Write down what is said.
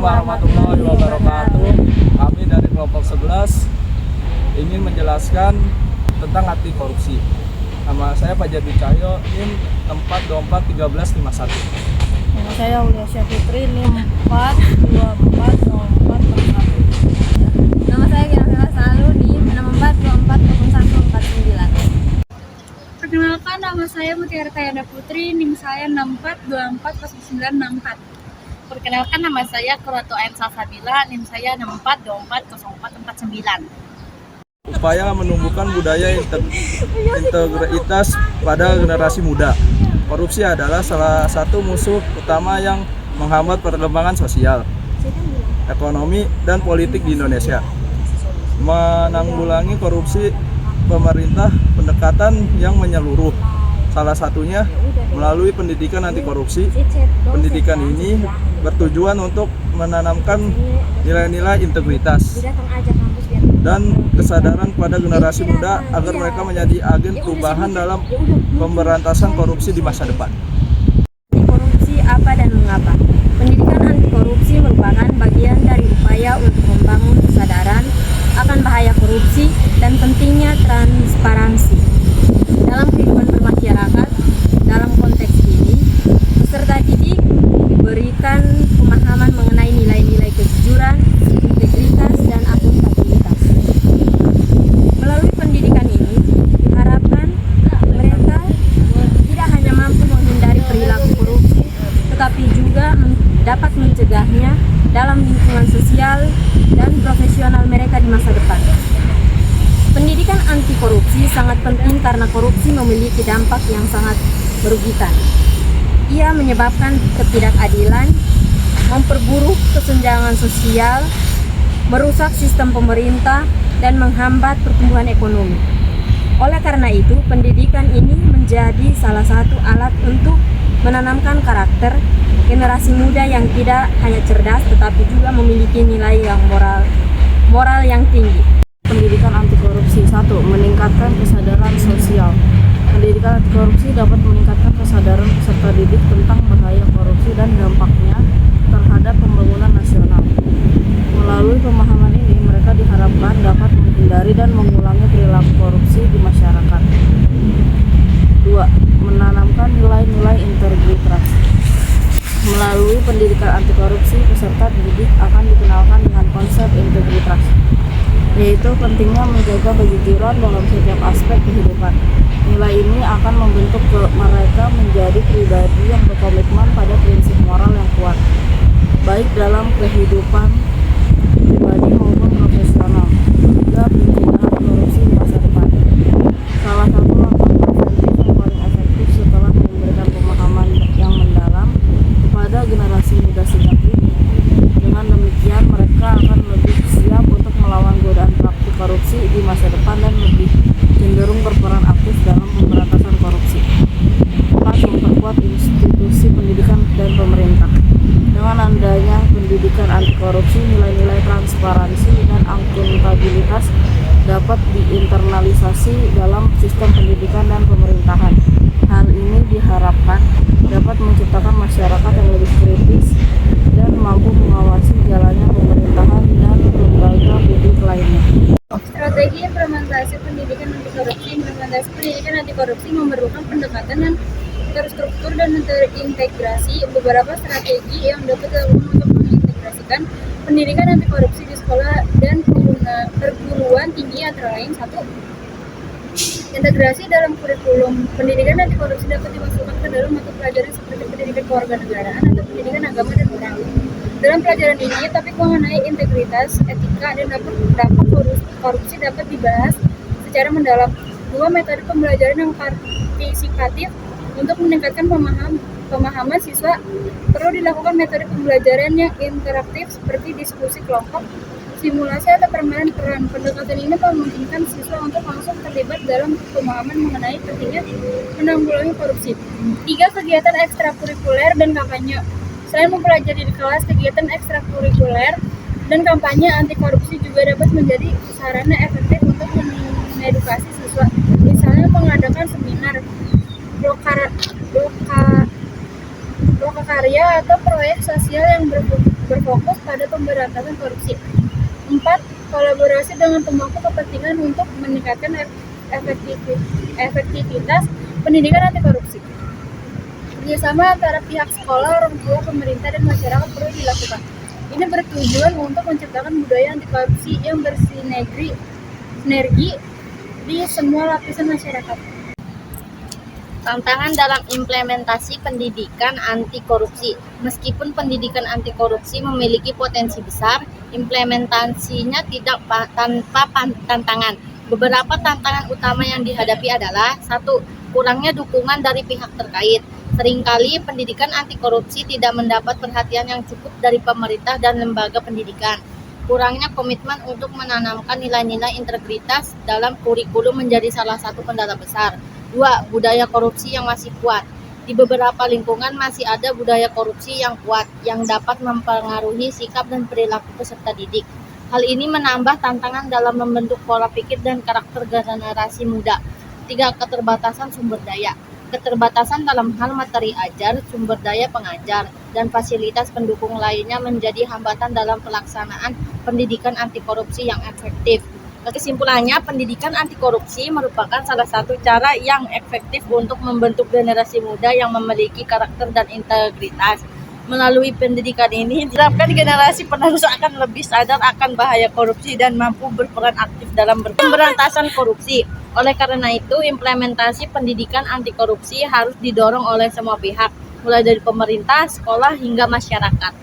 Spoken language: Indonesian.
warahmatullahi wabarakatuh. Kami dari kelompok 11 ingin menjelaskan tentang anti korupsi. Nama saya Fajar Cahyo, NIM 4241351. Nama saya Uliasya Fitri, NIM 4240461. Nama saya Kira Salu, NIM 64240149. Perkenalkan, nama saya Mutiara Tayana Putri, NIM saya 64240964. Perkenalkan, nama saya Kuratu Ain Salsabila, NIM saya 64240449. Upaya menumbuhkan budaya integritas pada generasi muda. Korupsi adalah salah satu musuh utama yang menghambat perkembangan sosial, ekonomi, dan politik di Indonesia. Menanggulangi korupsi, pemerintah pendekatan yang menyeluruh. Salah satunya melalui pendidikan anti korupsi. Pendidikan ini bertujuan untuk menanamkan nilai-nilai integritas dan kesadaran pada generasi muda agar mereka menjadi agen perubahan dalam pemberantasan korupsi di masa depan. Korupsi apa dan mengapa? Pendidikan anti korupsi merupakan bagian dari upaya untuk membangun kesadaran akan bahaya korupsi dan pentingnya transparansi dalam kehidupan bermasyarakat. Dalam konteks ini, peserta didik diberikan pemahaman mengenai nilai-nilai kejujuran, integritas, dan akuntabilitas. Melalui pendidikan ini, diharapkan mereka tidak hanya mampu menghindari perilaku korupsi, tetapi juga dapat mencegahnya dalam lingkungan sosial dan profesional mereka di masa depan. Pendidikan anti korupsi sangat penting karena korupsi memiliki dampak yang sangat merugikan. Ia menyebabkan ketidakadilan, memperburuk kesenjangan sosial, merusak sistem pemerintah, dan menghambat pertumbuhan ekonomi. Oleh karena itu, pendidikan ini menjadi salah satu alat untuk menanamkan karakter generasi muda yang tidak hanya cerdas tetapi juga memiliki nilai yang moral yang tinggi. Pendidikan anti korupsi. 1. Meningkatkan kesadaran sosial. Pendidikan anti korupsi dapat meningkatkan kesadaran peserta didik tentang bahaya korupsi dan dampaknya terhadap pembangunan nasional. Melalui pemahaman ini, mereka diharapkan dapat menghindari dan mengulangi perilaku korupsi di masyarakat. 2. Menanamkan nilai-nilai integritas. Melalui pendidikan anti korupsi, peserta didik akan dikenalkan dengan konsep integritas, yaitu pentingnya menjaga kejujuran dalam setiap aspek kehidupan. Nilai ini akan membentuk mereka menjadi pribadi yang berkomitmen pada prinsip moral yang kuat, baik dalam kehidupan pribadi maupun profesional, hingga pencegahan korupsi di masa depan. Salah satu langkah preventif yang paling efektif setelah memberikan pemahaman yang mendalam kepada generasi muda sejak dini. Dengan demikian, mereka akan lebih siap untuk melawan godaan praktik korupsi di masa depan dan lebih cenderung berperan aktif dalam pemberantasan korupsi. 4. Memperkuat institusi pendidikan dan pemerintah. Dengan adanya pendidikan anti korupsi, nilai-nilai transparansi dan akuntabilitas dapat diinternalisasi dalam sistem pendidikan dan pemerintahan. Hal ini diharapkan dapat menciptakan masyarakat yang lebih kritis dan mampu mengawasi jalannya pemerintahan dan lembaga publik lainnya. Strategi implementasi pendidikan anti korupsi. Implementasi pendidikan anti korupsi memerlukan pendekatan dan terstruktur dan terintegrasi. Beberapa strategi yang dapat dilakukan untuk mengintegrasikan pendidikan anti korupsi di sekolah dan perguruan tinggi antara lain. 1. Integrasi dalam kurikulum. Pendidikan anti korupsi dapat dimasukkan ke dalam mata pelajaran seperti pendidikan kewarganegaraan atau pendidikan agama dan moral. Dalam pelajaran ini, topik mengenai integritas, etika, dan dampak korupsi dapat dibahas secara mendalam. 2. Metode pembelajaran yang partisipatif. Untuk meningkatkan pemahaman siswa, perlu dilakukan metode pembelajaran yang interaktif seperti diskusi kelompok, simulasi, atau permainan peran. Pendekatan ini memungkinkan siswa untuk langsung terlibat dalam pemahaman mengenai pentingnya menanggulangi korupsi. 3. Kegiatan ekstrakurikuler dan kampanye. Selain mempelajari di kelas, kegiatan ekstrakurikuler dan kampanye anti korupsi juga dapat menjadi sarana efektif untuk mengedukasi siswa. Misalnya mengadakan seminar, lokakarya, atau proyek sosial yang berfokus pada pemberantasan korupsi. 4. Kolaborasi dengan pemangku kepentingan untuk meningkatkan efektivitas pendidikan anti korupsi. Kerjasama antara pihak sekolah, orang tua, pemerintah, dan masyarakat perlu dilakukan. Ini bertujuan untuk menciptakan budaya anti korupsi yang bersinergi di semua lapisan masyarakat. Tantangan dalam implementasi pendidikan anti korupsi. Meskipun pendidikan anti korupsi memiliki potensi besar, implementasinya tidak tanpa tantangan. Beberapa tantangan utama yang dihadapi adalah: 1. Kurangnya dukungan dari pihak terkait. Seringkali pendidikan anti korupsi tidak mendapat perhatian yang cukup dari pemerintah dan lembaga pendidikan. Kurangnya komitmen untuk menanamkan nilai-nilai integritas dalam kurikulum menjadi salah satu kendala besar. 2. Budaya korupsi yang masih kuat. Di beberapa lingkungan masih ada budaya korupsi yang kuat, yang dapat mempengaruhi sikap dan perilaku peserta didik. Hal ini menambah tantangan dalam membentuk pola pikir dan karakter generasi muda. 3. Keterbatasan sumber daya. Keterbatasan dalam hal materi ajar, sumber daya pengajar, dan fasilitas pendukung lainnya menjadi hambatan dalam pelaksanaan pendidikan anti korupsi yang efektif. Kesimpulannya, pendidikan anti korupsi merupakan salah satu cara yang efektif untuk membentuk generasi muda yang memiliki karakter dan integritas. Melalui pendidikan ini, diharapkan generasi penerus akan lebih sadar akan bahaya korupsi dan mampu berperan aktif dalam pemberantasan korupsi. Oleh karena itu, implementasi pendidikan anti korupsi harus didorong oleh semua pihak, mulai dari pemerintah, sekolah, hingga masyarakat.